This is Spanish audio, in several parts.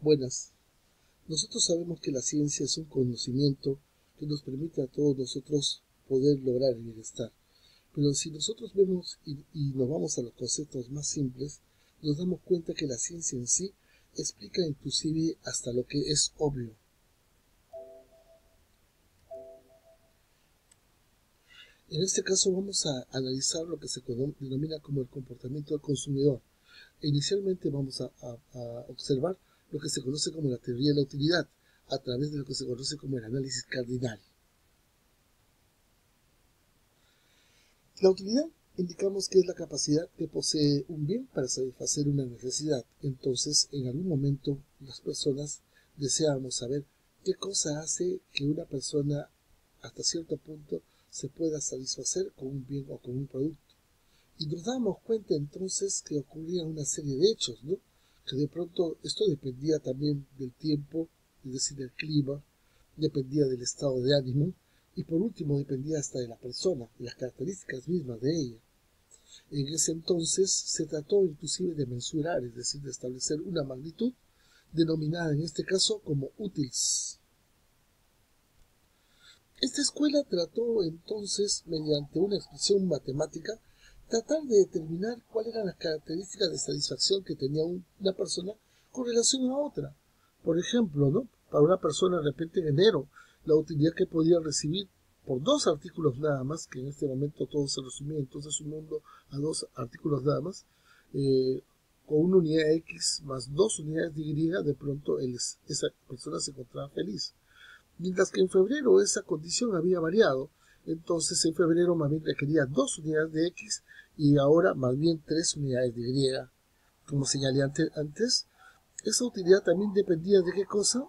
Buenas. Nosotros sabemos que la ciencia es un conocimiento que nos permite a todos nosotros poder lograr el bienestar. Pero si nosotros vemos y nos vamos a los conceptos más simples, nos damos cuenta que la ciencia en sí explica inclusive hasta lo que es obvio. En este caso vamos a analizar lo que se denomina como el comportamiento del consumidor. Inicialmente vamos a observar lo que se conoce como la teoría de la utilidad, a través de lo que se conoce como el análisis cardinal. La utilidad indicamos que es la capacidad que posee un bien para satisfacer una necesidad. Entonces, en algún momento, las personas deseamos saber qué cosa hace que una persona hasta cierto punto se pueda satisfacer con un bien o con un producto. Y nos damos cuenta entonces que ocurría una serie de hechos, ¿no? Que de pronto esto dependía también del tiempo, es decir, del clima, dependía del estado de ánimo y por último dependía hasta de la persona, de las características mismas de ella. En ese entonces se trató inclusive de mensurar, es decir, de establecer una magnitud denominada en este caso como útiles. Esta escuela trató entonces, mediante una expresión matemática, tratar de determinar cuáles eran las características de satisfacción que tenía una persona con relación a otra. Por ejemplo, ¿no? Para una persona de repente en enero, la utilidad que podía recibir por dos artículos nada más, que en este momento todo se resumía entonces su mundo a dos artículos nada más, con una unidad X más dos unidades de Y, de pronto esa persona se encontraba feliz. Mientras que en febrero esa condición había variado, entonces en febrero más bien requería dos unidades de X y ahora más bien tres unidades de Y. Como señalé antes, esa utilidad también dependía de qué cosa,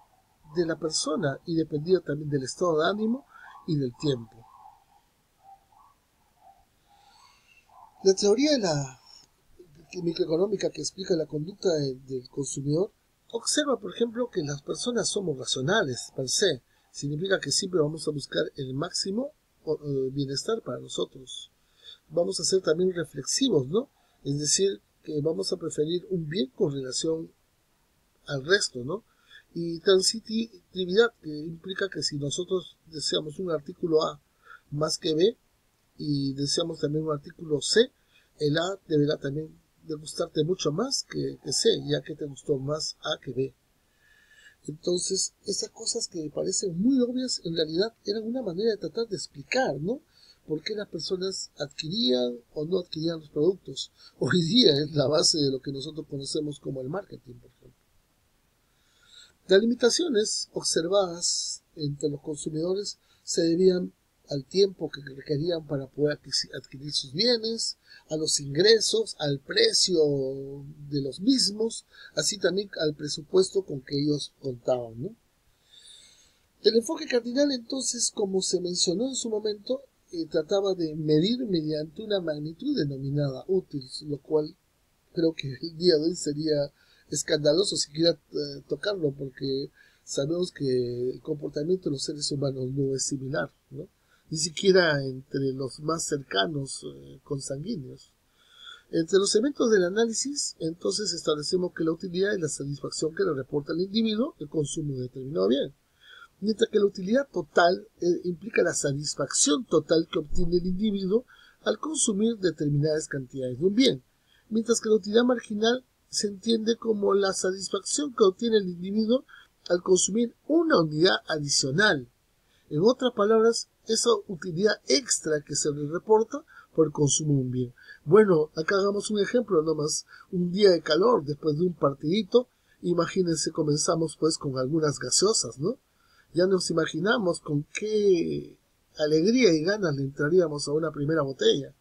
de la persona y dependía también del estado de ánimo y del tiempo. La teoría de la microeconómica que explica la conducta del consumidor observa, por ejemplo, que las personas somos racionales per se. Significa que siempre vamos a buscar el máximo bienestar para nosotros. Vamos a ser también reflexivos, ¿no? Es decir, que vamos a preferir un bien con relación al resto, ¿no? Y transitividad, que implica que si nosotros deseamos un artículo A más que B y deseamos también un artículo C, el A deberá también de gustarte mucho más que C, ya que te gustó más A que B. Entonces, esas cosas que parecen muy obvias, en realidad eran una manera de tratar de explicar, ¿no? Por qué las personas adquirían o no adquirían los productos. Hoy día es la base de lo que nosotros conocemos como el marketing, por ejemplo. Las limitaciones observadas entre los consumidores se debían al tiempo que requerían para poder adquirir sus bienes, a los ingresos, al precio de los mismos, así también al presupuesto con que ellos contaban, ¿no? El enfoque cardinal, entonces, como se mencionó en su momento, trataba de medir mediante una magnitud denominada útil, lo cual creo que el día de hoy sería escandaloso siquiera tocarlo, porque sabemos que el comportamiento de los seres humanos no es similar, ¿no? Ni siquiera entre los más cercanos consanguíneos. Entre los elementos del análisis, entonces establecemos que la utilidad es la satisfacción que le reporta al individuo el consumo de determinado bien, mientras que la utilidad total implica la satisfacción total que obtiene el individuo al consumir determinadas cantidades de un bien, mientras que la utilidad marginal se entiende como la satisfacción que obtiene el individuo al consumir una unidad adicional. En otras palabras, esa utilidad extra que se le reporta por el consumo de un bien. Bueno, acá hagamos un ejemplo nomás. Un día de calor después de un partidito, imagínense, comenzamos pues con algunas gaseosas, ¿no? Ya nos imaginamos con qué alegría y ganas le entraríamos a una primera botella.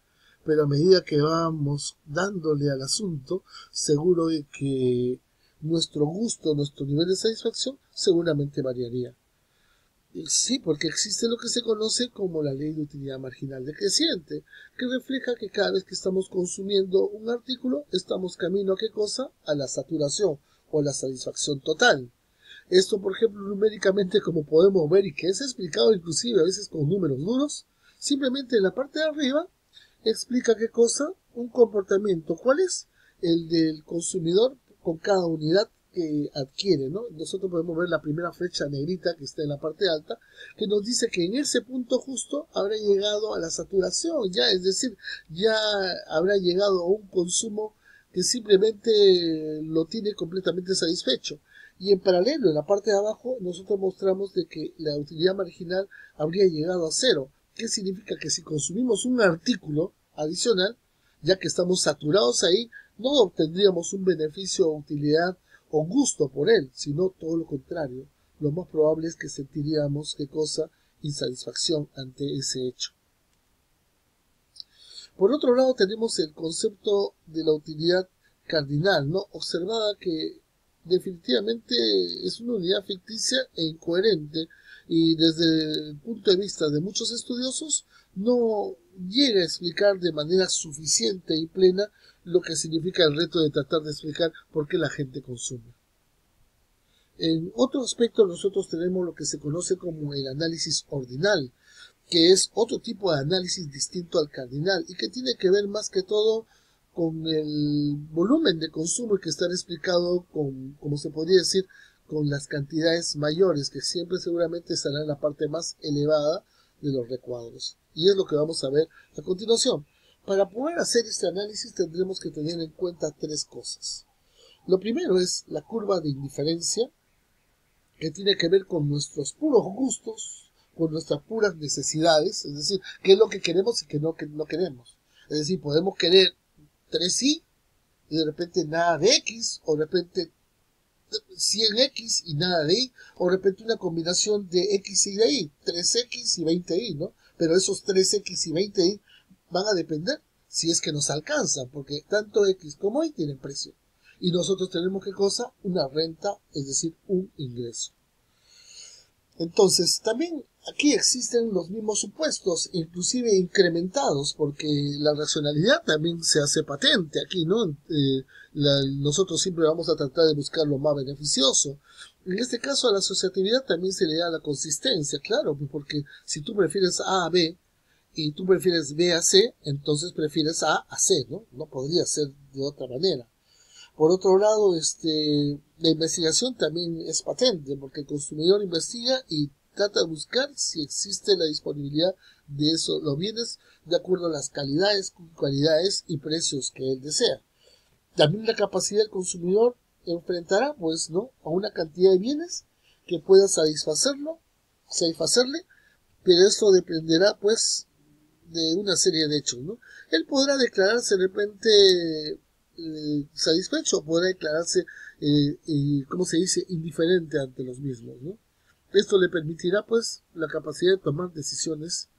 Pero a medida que vamos dándole al asunto, seguro de que nuestro gusto, nuestro nivel de satisfacción seguramente variaría. Sí, porque existe lo que se conoce como la ley de utilidad marginal decreciente, que refleja que cada vez que estamos consumiendo un artículo, estamos camino a qué cosa? A la saturación o la satisfacción total. Esto, por ejemplo, numéricamente, como podemos ver y que es explicado inclusive a veces con números duros, simplemente en la parte de arriba explica qué cosa, un comportamiento. ¿Cuál es? El del consumidor con cada unidad que adquiere, ¿no? Nosotros podemos ver la primera flecha negrita que está en la parte alta, que nos dice que en ese punto justo habrá llegado a la saturación, ya, es decir, ya habrá llegado a un consumo que simplemente lo tiene completamente satisfecho. Y en paralelo, en la parte de abajo, nosotros mostramos de que la utilidad marginal habría llegado a cero. ¿Qué significa? Que si consumimos un artículo adicional, ya que estamos saturados ahí, no obtendríamos un beneficio o utilidad o gusto por él, sino todo lo contrario. Lo más probable es que sentiríamos, ¿qué cosa? Insatisfacción ante ese hecho. Por otro lado, tenemos el concepto de la utilidad cardinal, ¿no? Observada que definitivamente es una unidad ficticia e incoherente, y desde el punto de vista de muchos estudiosos no llega a explicar de manera suficiente y plena lo que significa el reto de tratar de explicar por qué la gente consume. En otro aspecto, nosotros tenemos lo que se conoce como el análisis ordinal, que es otro tipo de análisis distinto al cardinal y que tiene que ver más que todo con el volumen de consumo, que está explicado con, como se podría decir, con las cantidades mayores, que siempre seguramente estará en la parte más elevada de los recuadros. Y es lo que vamos a ver a continuación. Para poder hacer este análisis tendremos que tener en cuenta tres cosas. Lo primero es la curva de indiferencia, que tiene que ver con nuestros puros gustos, con nuestras puras necesidades, es decir, qué es lo que queremos y qué no queremos. Es decir, podemos querer 3i y de repente nada de x, o de repente 100x y nada de y, o de repente una combinación de x y de y, 3x y 20y, ¿no? Pero esos 3x y 20y van a depender si es que nos alcanzan, porque tanto x como y tienen precio. Y nosotros tenemos, ¿qué cosa? Una renta, es decir, un ingreso. Entonces, también aquí existen los mismos supuestos, inclusive incrementados, porque la racionalidad también se hace patente aquí, ¿no? Nosotros siempre vamos a tratar de buscar lo más beneficioso. En este caso, a la asociatividad también se le da la consistencia, claro, porque si tú prefieres A a B y tú prefieres B a C, entonces prefieres A a C, ¿no? No podría ser de otra manera. Por otro lado, la investigación también es patente, porque el consumidor investiga y trata de buscar si existe la disponibilidad de esos los bienes de acuerdo a las calidades, cualidades y precios que él desea. También la capacidad del consumidor enfrentará, pues, ¿no?, a una cantidad de bienes que pueda satisfacerle, pero esto dependerá, pues, de una serie de hechos, ¿no? Él podrá declararse de repente satisfecho, podrá declararse, ¿cómo se dice?, indiferente ante los mismos, ¿no? Esto le permitirá, pues, la capacidad de tomar decisiones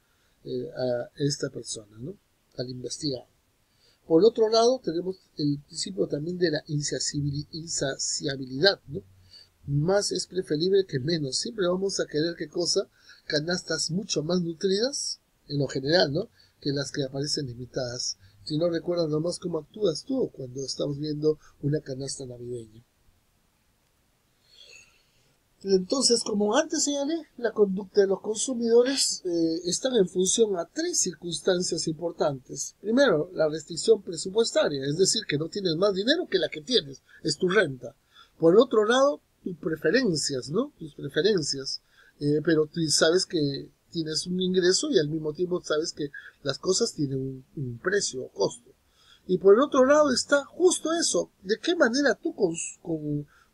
a esta persona, ¿no?, al investigar. Por otro lado, tenemos el principio también de la insaciabilidad, ¿no? Más es preferible que menos. Siempre vamos a querer, ¿qué cosa? Canastas mucho más nutridas, en lo general, ¿no?, que las que aparecen limitadas. Si no recuerdas nomás cómo actúas tú cuando estamos viendo una canasta navideña. Entonces, como antes señalé, la conducta de los consumidores están en función a tres circunstancias importantes. Primero, la restricción presupuestaria, es decir, que no tienes más dinero que la que tienes, es tu renta. Por otro lado, tus preferencias, ¿no? Tus preferencias, pero tú sabes que tienes un ingreso y al mismo tiempo sabes que las cosas tienen un precio o costo. Y por el otro lado está justo eso, de qué manera tú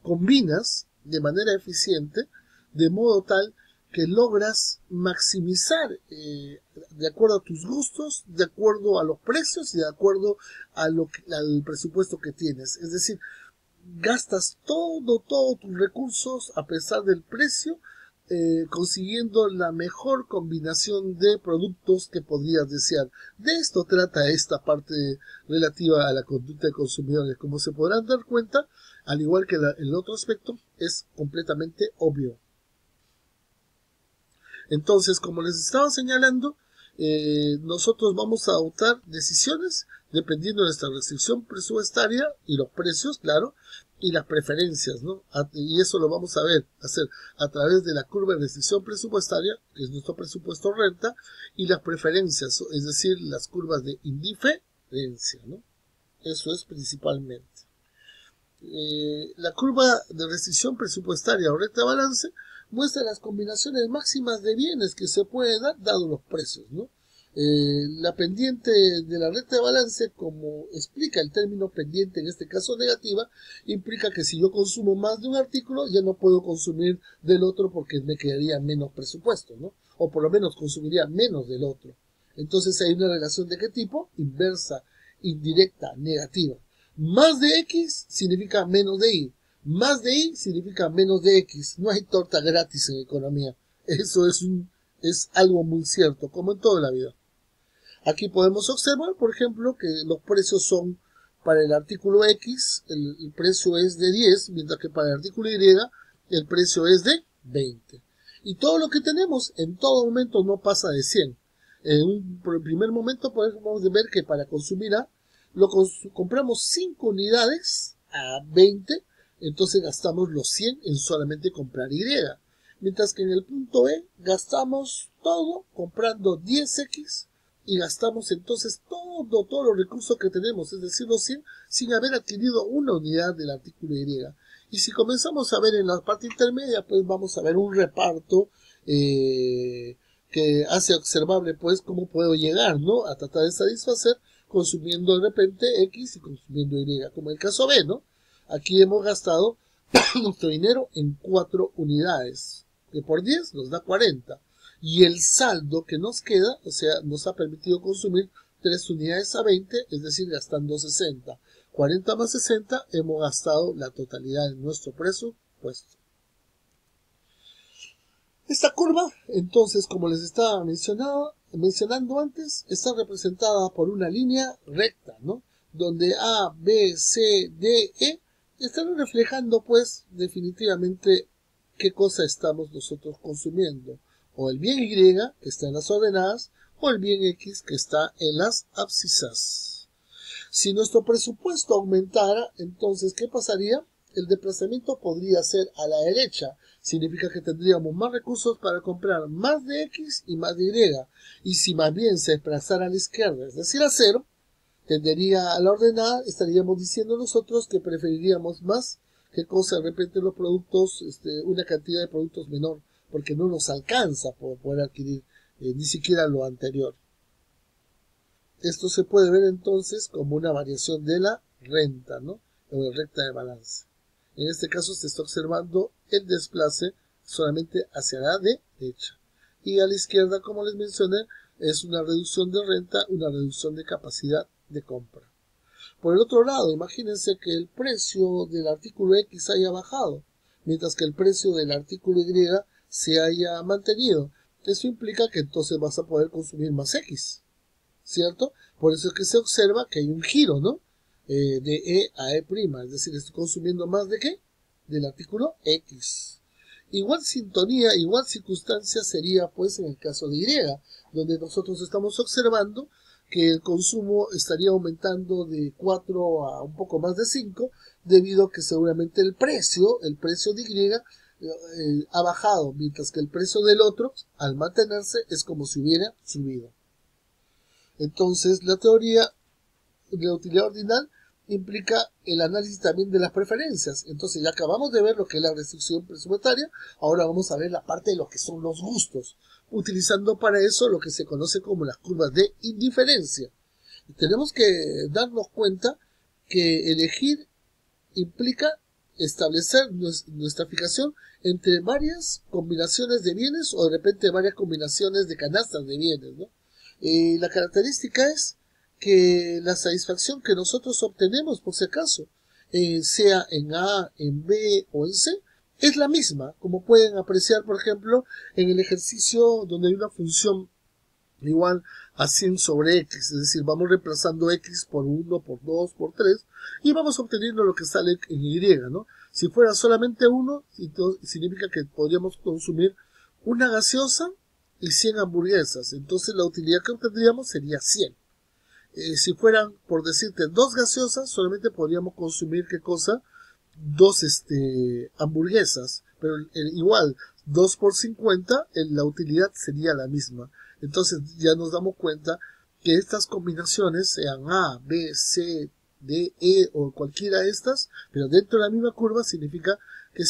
combinas de manera eficiente, de modo tal que logras maximizar de acuerdo a tus gustos, de acuerdo a los precios y de acuerdo a al presupuesto que tienes. Es decir, gastas todos tus recursos a pesar del precio, consiguiendo la mejor combinación de productos que podrías desear. De esto trata esta parte relativa a la conducta de consumidores. Como se podrán dar cuenta, al igual que el otro aspecto, es completamente obvio. Entonces, como les estaba señalando, nosotros vamos a adoptar decisiones dependiendo de nuestra restricción presupuestaria y los precios, claro, y las preferencias, ¿no? Y eso lo vamos a hacer a través de la curva de restricción presupuestaria, que es nuestro presupuesto renta, y las preferencias, es decir, las curvas de indiferencia, ¿no? Eso es principalmente. La curva de restricción presupuestaria o recta de balance muestra las combinaciones máximas de bienes que se puede dar dado los precios, ¿no? La pendiente de la recta de balance, como explica el término pendiente, en este caso negativa, implica que si yo consumo más de un artículo, ya no puedo consumir del otro porque me quedaría menos presupuesto, ¿no? O por lo menos consumiría menos del otro. Entonces hay una relación de qué tipo? Inversa, indirecta, negativa. Más de X significa menos de Y. Más de Y significa menos de X. No hay torta gratis en economía. Eso es algo muy cierto, como en toda la vida. Aquí podemos observar, por ejemplo, que los precios son para el artículo X, el precio es de 10, mientras que para el artículo Y el precio es de 20. Y todo lo que tenemos en todo momento no pasa de 100. En un primer momento podemos ver que para consumir A compramos 5 unidades a 20, entonces gastamos los 100 en solamente comprar Y. Mientras que en el punto E gastamos todo comprando 10X y gastamos entonces todos los recursos que tenemos, es decir, los 100, sin haber adquirido una unidad del artículo Y. Y si comenzamos a ver en la parte intermedia, pues vamos a ver un reparto que hace observable pues cómo puedo llegar, ¿no?, a tratar de satisfacer consumiendo de repente X y consumiendo Y, como el caso B, ¿no? Aquí hemos gastado nuestro dinero en 4 unidades, que por 10 nos da 40. Y el saldo que nos queda, o sea, nos ha permitido consumir 3 unidades a 20, es decir, gastando 60. 40 más 60, hemos gastado la totalidad de nuestro presupuesto. Esta curva, entonces, como les estaba mencionando antes, está representada por una línea recta, ¿no?, donde A, B, C, D, E están reflejando, pues, definitivamente qué cosa estamos nosotros consumiendo. O el bien Y, que está en las ordenadas, o el bien X, que está en las abscisas. Si nuestro presupuesto aumentara, entonces, ¿qué pasaría? El desplazamiento podría ser a la derecha. Significa que tendríamos más recursos para comprar más de X y más de Y. Y si más bien se desplazara a la izquierda, es decir, a 0, tendería a la ordenada, estaríamos diciendo nosotros que preferiríamos más que cosa de repente los productos, una cantidad de productos menor, porque no nos alcanza por poder adquirir ni siquiera lo anterior. Esto se puede ver entonces como una variación de la renta, ¿no?, o de recta de balance. En este caso se está observando el desplace solamente hacia la derecha. Y a la izquierda, como les mencioné, es una reducción de renta, una reducción de capacidad de compra. Por el otro lado, imagínense que el precio del artículo X haya bajado, mientras que el precio del artículo Y se haya mantenido. Eso implica que entonces vas a poder consumir más X, ¿cierto? Por eso es que se observa que hay un giro, ¿no?, de E a E', es decir, estoy consumiendo más ¿de qué? Del artículo X. Igual sintonía, igual circunstancia sería pues en el caso de Y, donde nosotros estamos observando que el consumo estaría aumentando de 4 a un poco más de 5, debido a que seguramente el precio de Y ha bajado, mientras que el precio del otro, al mantenerse, es como si hubiera subido. Entonces, la teoría de la utilidad ordinal implica el análisis también de las preferencias. Entonces ya acabamos de ver lo que es la restricción presupuestaria, ahora vamos a ver la parte de lo que son los gustos, utilizando para eso lo que se conoce como las curvas de indiferencia. Tenemos que darnos cuenta que elegir implica establecer nuestra fijación entre varias combinaciones de bienes o de repente varias combinaciones de canastas de bienes, ¿no? La característica es que la satisfacción que nosotros obtenemos, por si acaso, sea en A, en B o en C, es la misma, como pueden apreciar, por ejemplo, en el ejercicio donde hay una función igual a 100 sobre X, es decir, vamos reemplazando X por 1, por 2, por 3, y vamos obteniendo lo que sale en Y, ¿no? Si fuera solamente 1, significa que podríamos consumir una gaseosa y 100 hamburguesas, entonces la utilidad que obtendríamos sería 100. Si fueran, por decirte, 2 gaseosas, solamente podríamos consumir, ¿qué cosa? 2 hamburguesas, pero igual, 2 por 50, la utilidad sería la misma. Entonces ya nos damos cuenta que estas combinaciones, sean A, B, C, D, E o cualquiera de estas, pero dentro de la misma curva significa que